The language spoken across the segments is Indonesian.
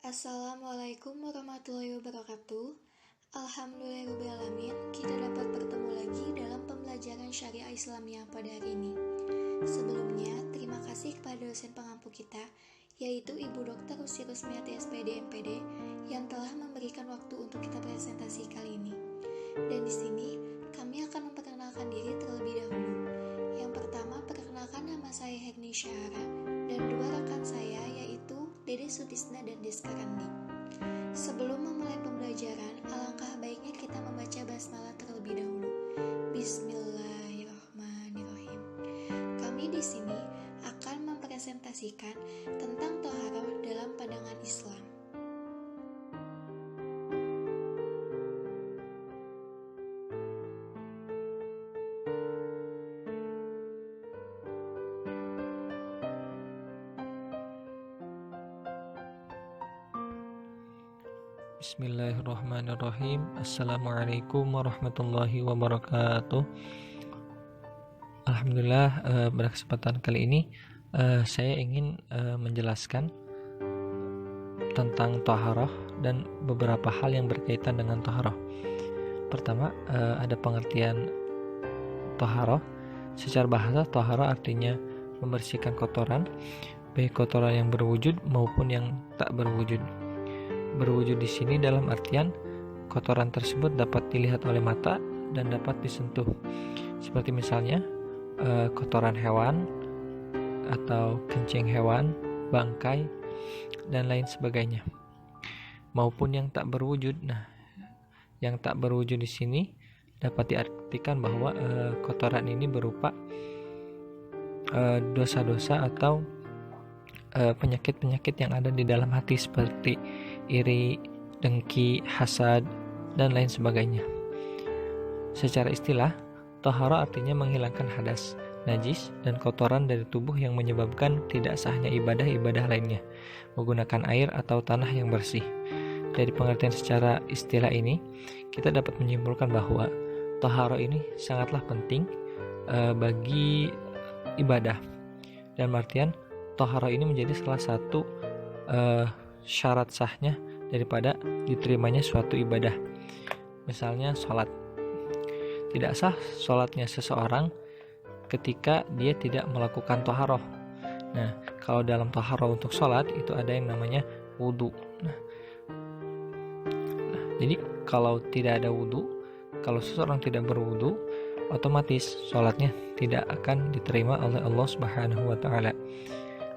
Assalamualaikum warahmatullahi wabarakatuh. Alhamdulillahirrahmanirrahim. Kita dapat bertemu lagi dalam pembelajaran syariah Islamiyah pada hari ini. Sebelumnya, terima kasih kepada dosen pengampu kita, yaitu Ibu Dr. Rusi Rusmiati SPD MPD, yang telah memberikan waktu untuk kita presentasi kali ini. Dan di sini, kami akan memperkenalkan diri terlebih dahulu. Yang pertama, perkenalkan nama saya Herni Syahara, dan dua rekan saya yaitu Dede Sutisna dan Deska Randi. Sebelum memulai pembelajaran, alangkah baiknya kita membaca basmalah terlebih dahulu. Bismillahirrahmanirrahim. Kami di sini akan mempresentasikan tentang thaharah dalam pandangan Islam. Bismillahirrahmanirrahim. Assalamualaikum warahmatullahi wabarakatuh. Alhamdulillah, pada kesempatan kali ini saya ingin menjelaskan tentang thaharah dan beberapa hal yang berkaitan dengan thaharah. Pertama, ada pengertian thaharah. Secara bahasa, thaharah artinya membersihkan kotoran, baik kotoran yang berwujud maupun yang tak berwujud. Berwujud di sini dalam artian kotoran tersebut dapat dilihat oleh mata dan dapat disentuh, seperti misalnya kotoran hewan atau kencing hewan, bangkai, dan lain sebagainya. Maupun yang tak berwujud. Nah, yang tak berwujud di sini dapat diartikan bahwa kotoran ini berupa dosa-dosa atau penyakit-penyakit yang ada di dalam hati seperti iri, dengki, hasad, dan lain sebagainya. Secara istilah, thaharah artinya menghilangkan hadas, najis, dan kotoran dari tubuh yang menyebabkan tidak sahnya ibadah-ibadah lainnya, menggunakan air atau tanah yang bersih. Dari pengertian secara istilah ini, kita dapat menyimpulkan bahwa thaharah ini sangatlah penting bagi ibadah. Dalam artian, thaharah ini menjadi salah satu syarat sahnya daripada diterimanya suatu ibadah. Misalnya sholat. Tidak sah sholatnya seseorang ketika dia tidak melakukan thaharah. Nah, kalau dalam thaharah untuk sholat itu ada yang namanya wudhu. Jadi kalau tidak ada wudhu, kalau seseorang tidak berwudhu, otomatis sholatnya tidak akan diterima oleh Allah Subhanahu wa Ta'ala,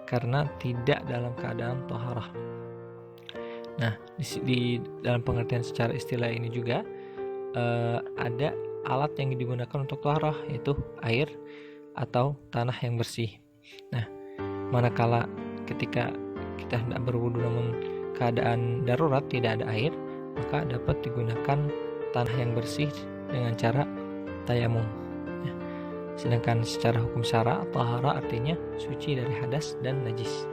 karena tidak dalam keadaan thaharah. Nah, di dalam pengertian secara istilah ini juga ada alat yang digunakan untuk thaharah, yaitu air atau tanah yang bersih. Nah, manakala ketika kita hendak berwudu namun keadaan darurat tidak ada air, maka dapat digunakan tanah yang bersih dengan cara tayamum. Sedangkan secara hukum syara, thaharah artinya suci dari hadas dan najis.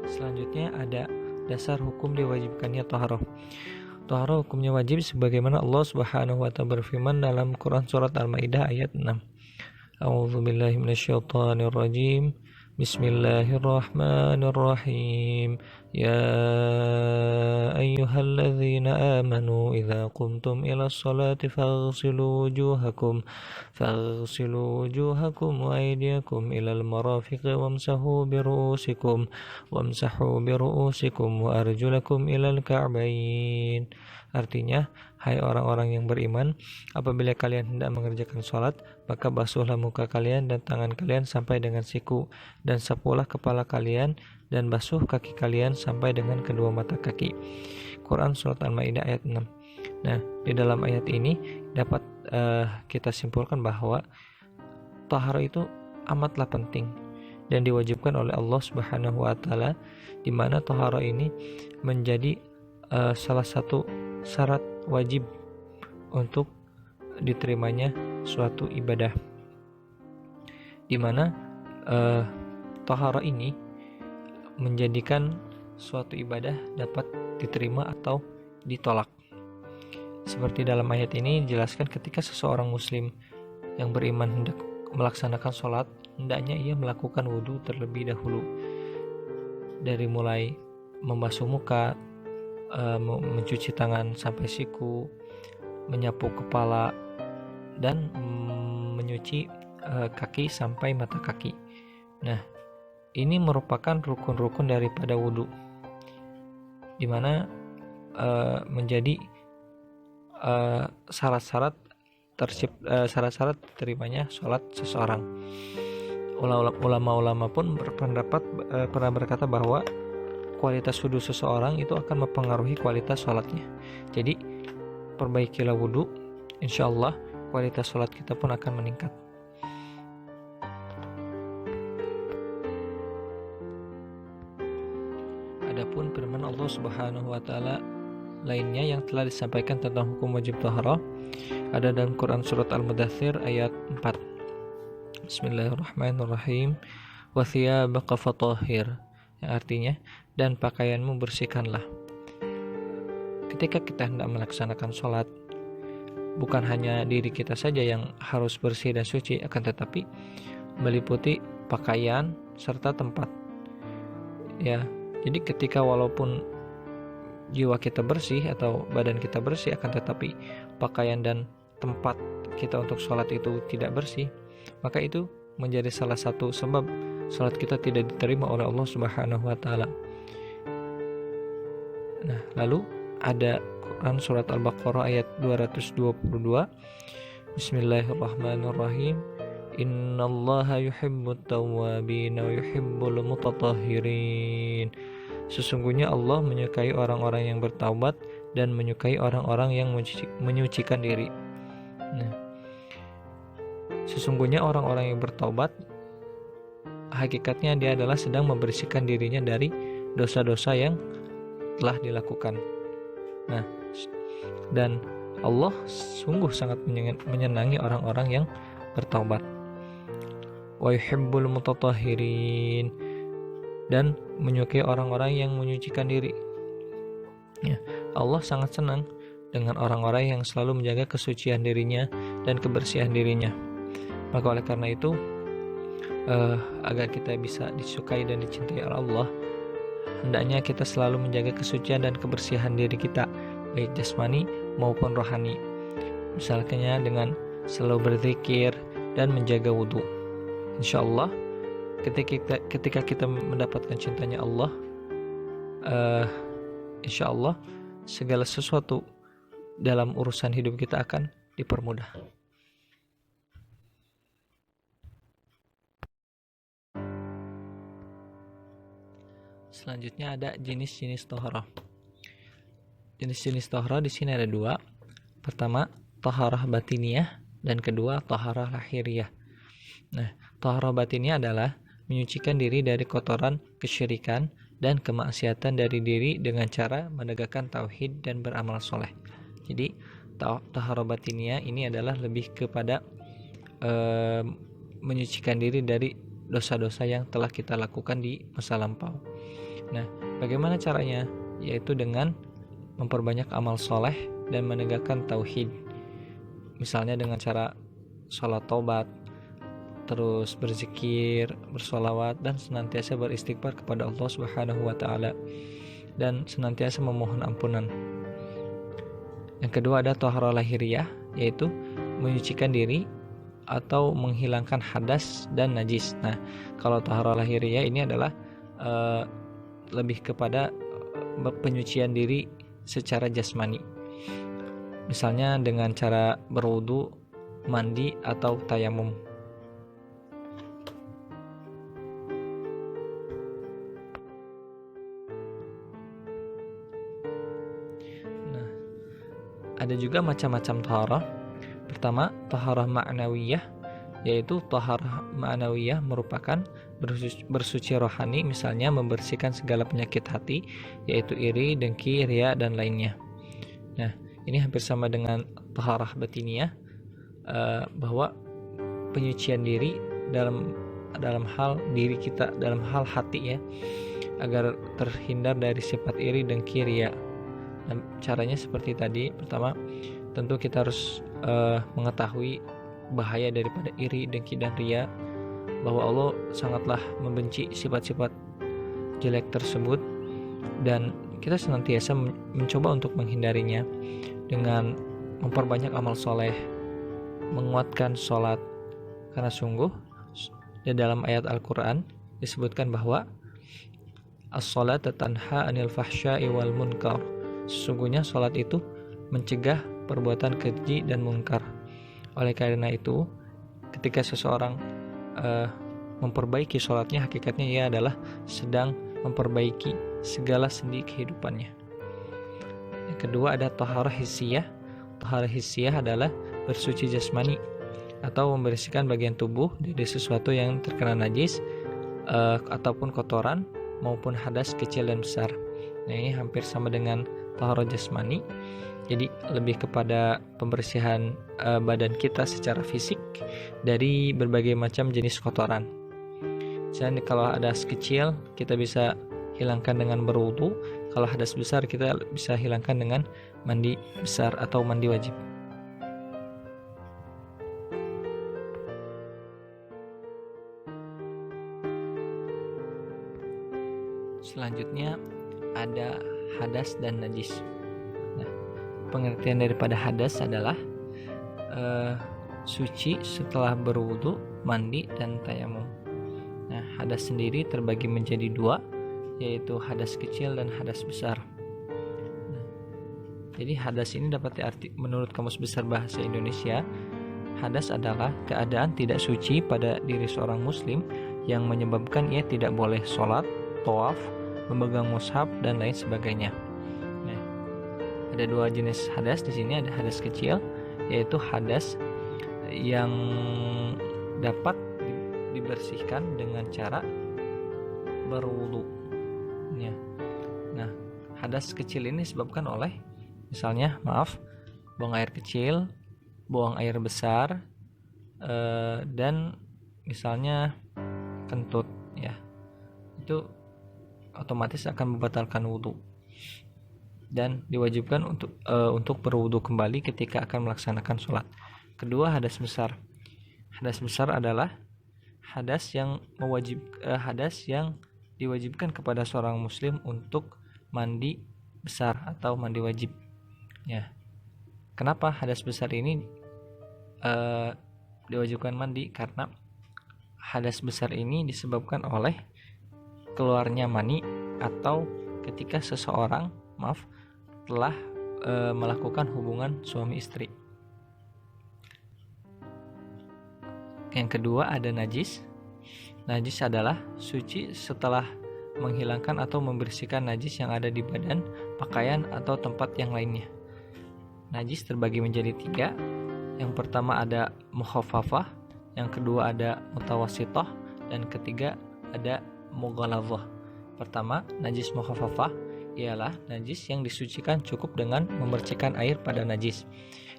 Selanjutnya ada dasar hukum diwajibkannya thaharah. Thaharah hukumnya wajib sebagaimana Allah Subhanahu wa Ta'ala berfirman dalam Quran surat Al-Maidah ayat 6. A'udzubillahi minasyaitonirrajim. Bismillahirrahmanirrahim. Ya ayyuhalladzina amanu idza qumtum ila sholati faghsilu wujuhakum wa aydiyakum ilal marafiqi wamsahu biru'usikum wa arjulakum ilal ka'bayn. Artinya, hai orang-orang yang beriman, apabila kalian hendak mengerjakan sholat, maka basuhlah muka kalian dan tangan kalian sampai dengan siku, dan sapulah kepala kalian dan basuh kaki kalian sampai dengan kedua mata kaki. Quran surat Al-Maidah ayat 6. Nah, di dalam ayat ini dapat kita simpulkan bahwa thaharah itu amatlah penting dan diwajibkan oleh Allah Subhanahu wa Ta'ala, di mana thaharah ini menjadi salah satu syarat wajib untuk diterimanya suatu ibadah, di mana thaharah ini menjadikan suatu ibadah dapat diterima atau ditolak. Seperti dalam ayat ini dijelaskan ketika seseorang muslim yang beriman hendak melaksanakan sholat, hendaknya ia melakukan wudhu terlebih dahulu, dari mulai membasuh muka, mencuci tangan sampai siku, menyapu kepala, dan menyuci kaki sampai mata kaki. Nah, ini merupakan rukun-rukun daripada wudhu, di mana menjadi syarat-syarat terimanya sholat seseorang. Ulama-ulama pun pernah berkata bahwa kualitas wudhu seseorang itu akan mempengaruhi kualitas sholatnya. Jadi perbaikilah wudhu, insya Allah kualitas sholat kita pun akan meningkat. Adapun firman Allah Subhanahu wa taala lainnya yang telah disampaikan tentang hukum wajib taharah ada dalam Quran surat Al-Mudaththir ayat 4. Bismillahirrahmanirrahim. Wa thiyabaka fatahhir, yang artinya dan pakaianmu bersihkanlah. Ketika kita hendak melaksanakan sholat, bukan hanya diri kita saja yang harus bersih dan suci, akan tetapi meliputi pakaian serta tempat. Ya, jadi ketika walaupun jiwa kita bersih atau badan kita bersih, akan tetapi pakaian dan tempat kita untuk sholat itu tidak bersih, maka itu menjadi salah satu sebab sholat kita tidak diterima oleh Allah Subhanahu wa taala. Nah, lalu ada Quran surat Al-Baqarah ayat 222. Bismillahirrahmanirrahim. Innallaha yuhibbut tawwabin wa yuhibbul mutatahhirin. Sesungguhnya Allah menyukai orang-orang yang bertaubat dan menyukai orang-orang yang menyucikan diri. Nah, sesungguhnya orang-orang yang bertaubat hakikatnya dia adalah sedang membersihkan dirinya dari dosa-dosa yang telah dilakukan. Nah, dan Allah sungguh sangat menyenangi orang-orang yang bertaubat. Wa yuhibbul mutatahhirin, dan menyukai orang-orang yang menyucikan diri. Ya, Allah sangat senang dengan orang-orang yang selalu menjaga kesucian dirinya dan kebersihan dirinya. Maka oleh karena itu, agar kita bisa disukai dan dicintai oleh Allah, hendaknya kita selalu menjaga kesucian dan kebersihan diri kita, baik jasmani maupun rohani. Misalnya dengan selalu berzikir dan menjaga wudhu. Insya Allah ketika kita mendapatkan cintanya Allah, insya Allah segala sesuatu dalam urusan hidup kita akan dipermudah. Selanjutnya ada jenis-jenis taharah. Jenis-jenis taharah di sini ada dua. Pertama, taharah batiniyah, dan kedua, taharah lahiriah. Nah, taharah batiniyah adalah menyucikan diri dari kotoran kesyirikan dan kemaksiatan dari diri dengan cara menegakkan tauhid dan beramal soleh. Jadi taharah batiniyah ini adalah lebih kepada menyucikan diri dari dosa-dosa yang telah kita lakukan di masa lampau. Nah, bagaimana caranya? Yaitu dengan memperbanyak amal soleh dan menegakkan tauhid. Misalnya dengan cara sholat taubat, terus berzikir, bersolawat, dan senantiasa beristighfar kepada Allah Subhanahu wa taala, dan senantiasa memohon ampunan. Yang kedua ada taharah lahiriah, yaitu menyucikan diri atau menghilangkan hadas dan najis. Nah, kalau taharah lahiriah ini adalah lebih kepada penyucian diri secara jasmani. Misalnya dengan cara berwudu, mandi, atau tayamum. Nah, ada juga macam-macam taharah. Pertama, taharah ma'nawiyah, yaitu taharah ma'nawiyah merupakan bersuci rohani, misalnya membersihkan segala penyakit hati, yaitu iri, dengki, riya, dan lainnya. Nah, ini hampir sama dengan taharah batiniyah, bahwa penyucian diri dalam hal diri kita, dalam hal hati ya, agar terhindar dari sifat iri, dengki, riya. Nah, caranya seperti tadi. Pertama, tentu kita harus mengetahui bahaya daripada iri, dengki, dan ria, bahwa Allah sangatlah membenci sifat-sifat jelek tersebut, dan kita senantiasa mencoba untuk menghindarinya dengan memperbanyak amal soleh, menguatkan sholat, karena sungguh di dalam ayat Al-Quran disebutkan bahwa as-sholatu tanha anil fahsya'i wal munkar, sesungguhnya sholat itu mencegah perbuatan keji dan munkar. Oleh karena itu, ketika seseorang memperbaiki sholatnya, hakikatnya ia adalah sedang memperbaiki segala sendi kehidupannya. Yang kedua ada taharah hissiyah. Taharah hissiyah adalah bersuci jasmani atau membersihkan bagian tubuh dari sesuatu yang terkena najis ataupun kotoran maupun hadas kecil dan besar. Nah, ini hampir sama dengan taharah jasmani. Jadi lebih kepada pembersihan badan kita secara fisik dari berbagai macam jenis kotoran. Misalnya kalau hadas kecil kita bisa hilangkan dengan berwudu, kalau hadas besar kita bisa hilangkan dengan mandi besar atau mandi wajib. Selanjutnya ada hadas dan najis. Nah, pengertian daripada hadas adalah suci setelah berwudu, mandi, dan tayamum. Nah, hadas sendiri terbagi menjadi dua, yaitu hadas kecil dan hadas besar. Nah, jadi hadas ini dapat diarti menurut Kamus Besar Bahasa Indonesia, hadas adalah keadaan tidak suci pada diri seorang muslim yang menyebabkan ia tidak boleh sholat, tawaf, memegang mushaf, dan lain sebagainya. Nah, ada dua jenis hadas di sini. Ada hadas kecil, yaitu hadas yang dapat dibersihkan dengan cara berwudu. Ya. Nah, hadas kecil ini disebabkan oleh misalnya, buang air kecil, buang air besar, dan misalnya kentut, ya. Itu otomatis akan membatalkan wudu dan diwajibkan untuk berwudu kembali ketika akan melaksanakan sholat. Kedua, hadas besar. Hadas besar adalah hadas yang diwajibkan kepada seorang muslim untuk mandi besar atau mandi wajib. Ya. Kenapa hadas besar ini diwajibkan mandi? Karena hadas besar ini disebabkan oleh keluarnya mani atau ketika seseorang telah melakukan hubungan suami istri. Yang kedua ada najis. Najis adalah suci setelah menghilangkan atau membersihkan najis yang ada di badan, pakaian, atau tempat yang lainnya. Najis terbagi menjadi tiga. Yang pertama ada mukhaffafah, yang kedua ada mutawassithah, dan ketiga ada mughaladzah. Pertama, najis mukhaffafah ialah najis yang disucikan cukup dengan memercikkan air pada najis.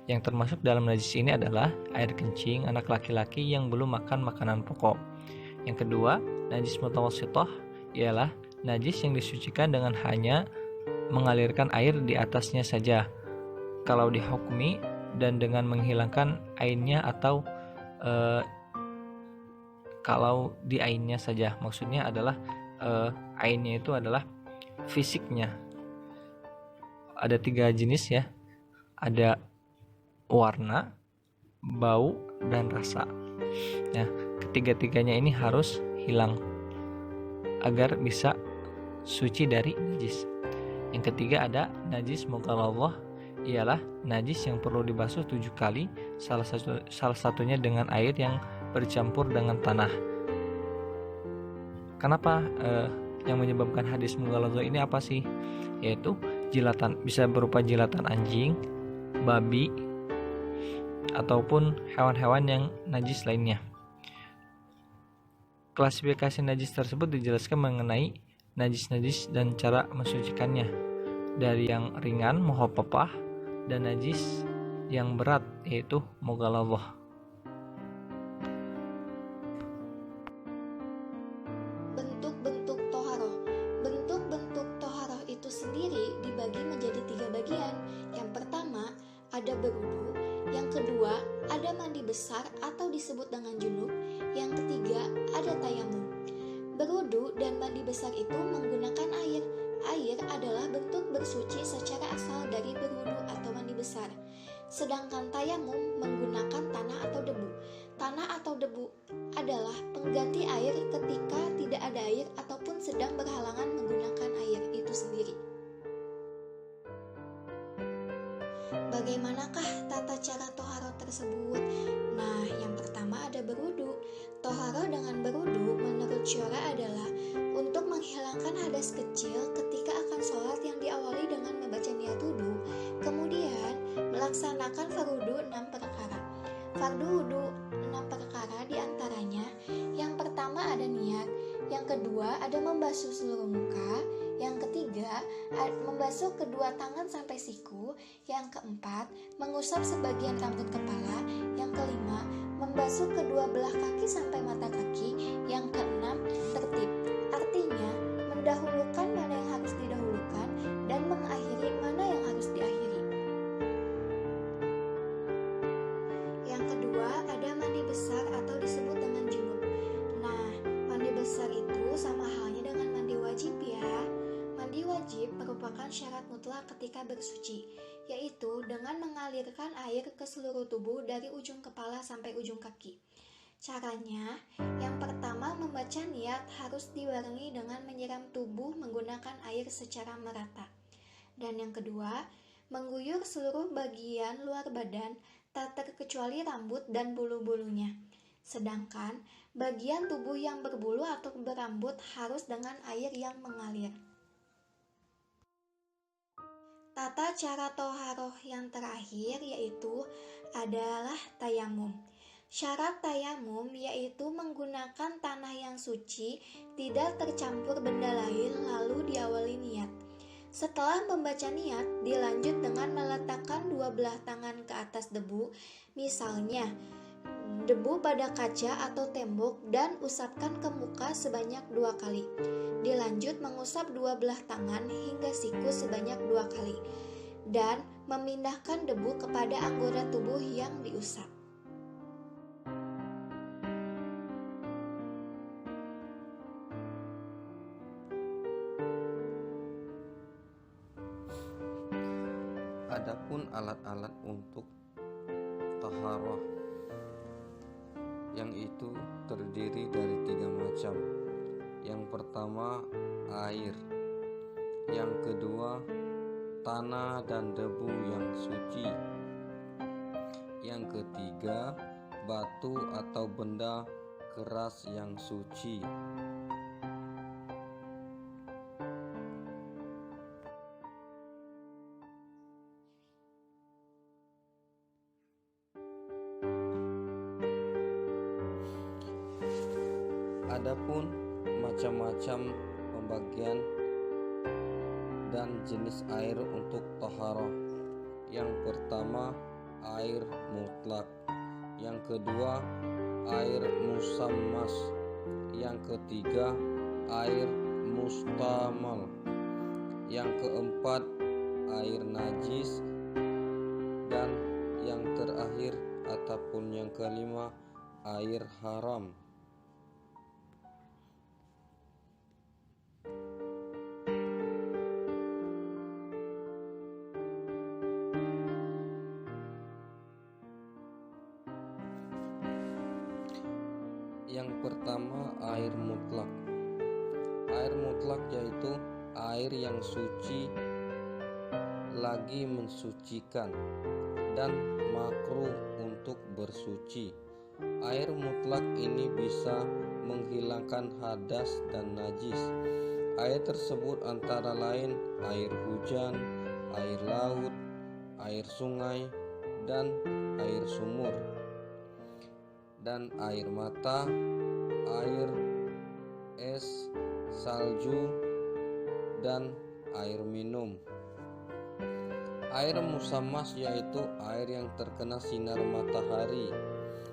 Yang termasuk dalam najis ini adalah air kencing anak laki-laki yang belum makan makanan pokok. Yang kedua, najis mutawassithah ialah najis yang disucikan dengan hanya mengalirkan air di atasnya saja kalau dihukumi, dan dengan menghilangkan ainnya atau kalau di ainnya saja. Maksudnya adalah ainnya itu adalah fisiknya. Ada tiga jenis, ya. Ada warna, bau, dan rasa. Nah, ketiga-tiganya ini harus hilang agar bisa suci dari najis. Yang ketiga ada najis mughaladzah, ialah najis yang perlu dibasuh 7 kali, salah satunya dengan air yang bercampur dengan tanah. Kenapa yang menyebabkan hadis mughaladzah ini apa sih? Yaitu jilatan, bisa berupa jilatan anjing, babi, ataupun hewan-hewan yang najis lainnya. Klasifikasi najis tersebut dijelaskan mengenai najis-najis dan cara mensucikannya, dari yang ringan mukhaffafah dan najis yang berat yaitu mughaladzah. Bentuk-bentuk toharoh. Bentuk-bentuk toharoh itu sendiri dibagi menjadi 3 bagian. Yang pertama ada berwudu, yang kedua ada mandi besar atau disebut dengan junub. Yang ketiga, ada tayamum. Berwudu dan mandi besar itu menggunakan air. Air adalah bentuk bersuci secara asal dari berwudu atau mandi besar. Sedangkan tayamum menggunakan tanah atau debu. Tanah atau debu adalah pengganti air ketika tidak ada air ataupun sedang berhalangan menggunakan air itu sendiri. Bagaimanakah tata cara toharo tersebut? Nah, yang pertama ada berwudu. Toharo dengan berwudu menurut syara adalah untuk menghilangkan hadas kecil ketika akan sholat yang diawali dengan membaca niat wudu, kemudian melaksanakan fardu 6 perkara. Fardu wudu 6 perkara diantaranya, yang pertama ada niat, yang kedua ada membasuh seluruh muka, yang ketiga membasuh kedua tangan sampai siku, yang keempat mengusap sebagian rambut kepala, yang kelima membasuh kedua belah kaki sampai mata kaki, yang keenam tertib, artinya mendahulukan mana yang harus didahulukan dan mengakhiri mana yang harus diakhiri. Yang kedua ada mandi besar atau disebut dengan junub. Nah, mandi besar itu sama halnya dengan mandi wajib ya. Mandi wajib merupakan syarat mutlak ketika bersuci, yaitu dengan mengalirkan air ke seluruh tubuh dari ujung kepala sampai ujung kaki. Caranya, yang pertama membaca niat harus dibarengi dengan menyiram tubuh menggunakan air secara merata. Dan yang kedua, mengguyur seluruh bagian luar badan tak terkecuali rambut dan bulu-bulunya. Sedangkan bagian tubuh yang berbulu atau berambut harus dengan air yang mengalir. Tata cara toharoh yang terakhir yaitu adalah tayamum. Syarat tayamum yaitu menggunakan tanah yang suci, tidak tercampur benda lain, lalu diawali niat. Setelah membaca niat, dilanjut dengan meletakkan dua belah tangan ke atas debu, misalnya debu pada kaca atau tembok, dan usapkan ke muka sebanyak 2 kali. Dilanjut mengusap dua belah tangan hingga siku sebanyak 2 kali, dan memindahkan debu kepada anggota tubuh yang diusap. Adapun alat-alat untuk taharah, yang itu terdiri dari 3 macam. Yang pertama air, yang kedua tanah dan debu yang suci, yang ketiga batu atau benda keras yang suci. Adapun macam-macam pembagian dan jenis air untuk taharah. Yang pertama air mutlak, yang kedua air musammas, yang ketiga air mustamal, yang keempat air najis, dan yang terakhir ataupun yang kelima air haram. Yang pertama air mutlak. Air mutlak yaitu air yang suci lagi mensucikan dan makruh untuk bersuci. Air mutlak ini bisa menghilangkan hadas dan najis. Air tersebut antara lain air hujan, air laut, air sungai, dan air sumur, dan air mata, air es, salju, dan air minum. Air musammas yaitu air yang terkena sinar matahari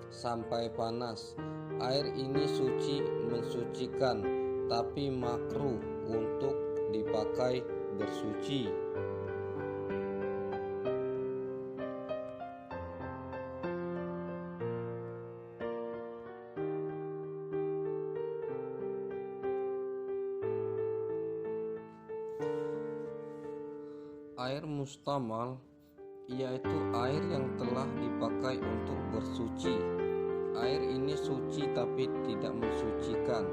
sampai panas. Air ini suci mensucikan, tapi makruh untuk dipakai bersuci. Air mustamal yaitu air yang telah dipakai untuk bersuci. Air ini suci tapi tidak mensucikan.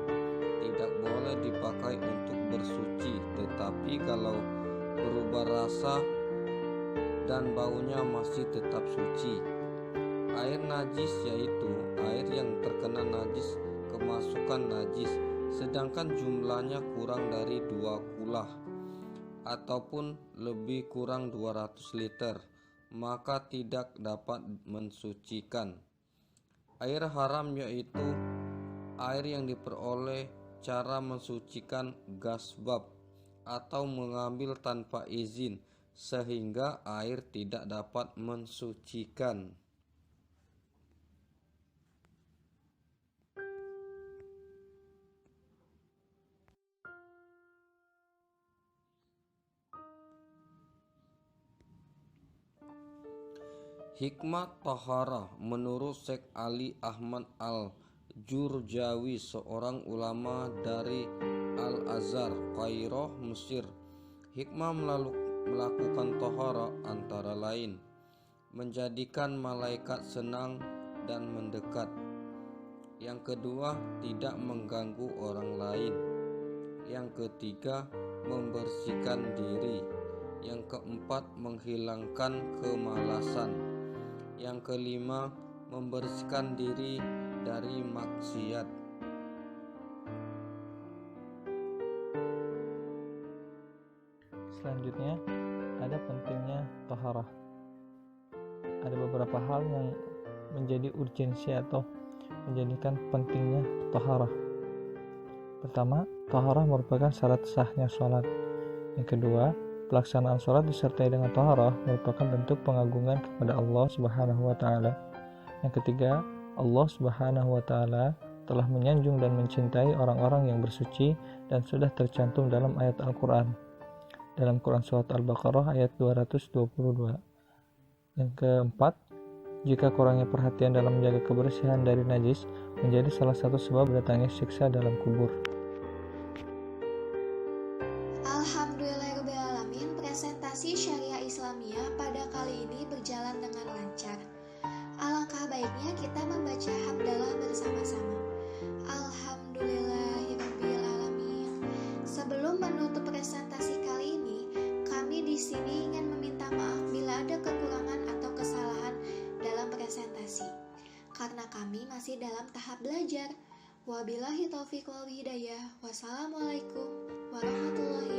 Tidak boleh dipakai untuk bersuci, tetapi kalau berubah rasa dan baunya masih tetap suci. Air najis yaitu air yang terkena najis kemasukan najis, sedangkan jumlahnya kurang dari 2 kulah ataupun lebih kurang 200 liter, maka tidak dapat mensucikan. Air haram yaitu air yang diperoleh cara mensucikan gasbab atau mengambil tanpa izin, sehingga air tidak dapat mensucikan. Hikmah taharah menurut Syekh Ali Ahmad Al-Jurjawi, seorang ulama dari Al-Azhar, Kairo, Mesir. Hikmah melakukan taharah antara lain menjadikan malaikat senang dan mendekat. Yang kedua, tidak mengganggu orang lain. Yang ketiga, membersihkan diri. Yang keempat, menghilangkan kemalasan. Yang kelima, membersihkan diri dari maksiat. Selanjutnya, ada pentingnya taharah. Ada beberapa hal yang menjadi urgensi atau menjadikan pentingnya taharah. Pertama, taharah merupakan syarat sahnya sholat. Yang kedua, pelaksanaan sholat disertai dengan taharah merupakan bentuk pengagungan kepada Allah Subhanahu wa Ta'ala. Yang ketiga, Allah Subhanahu wa Ta'ala telah menyanjung dan mencintai orang-orang yang bersuci dan sudah tercantum dalam ayat Al-Quran. Dalam Quran Surat Al-Baqarah ayat 222. Yang keempat, jika kurangnya perhatian dalam menjaga kebersihan dari najis menjadi salah satu sebab datangnya siksa dalam kubur. Alhamdulillahirrahmanirrahim, presentasi Syariah Islamiyah pada kali ini berjalan dengan lancar. Alangkah baiknya kita membaca hamdalah bersama-sama. Alhamdulillahirrahmanirrahim. Sebelum menutup presentasi kali ini, kami di sini ingin meminta maaf bila ada kekurangan atau kesalahan dalam presentasi, karena kami masih dalam tahap belajar. Wabillahi taufiq wal hidayah. Wassalamualaikum warahmatullahi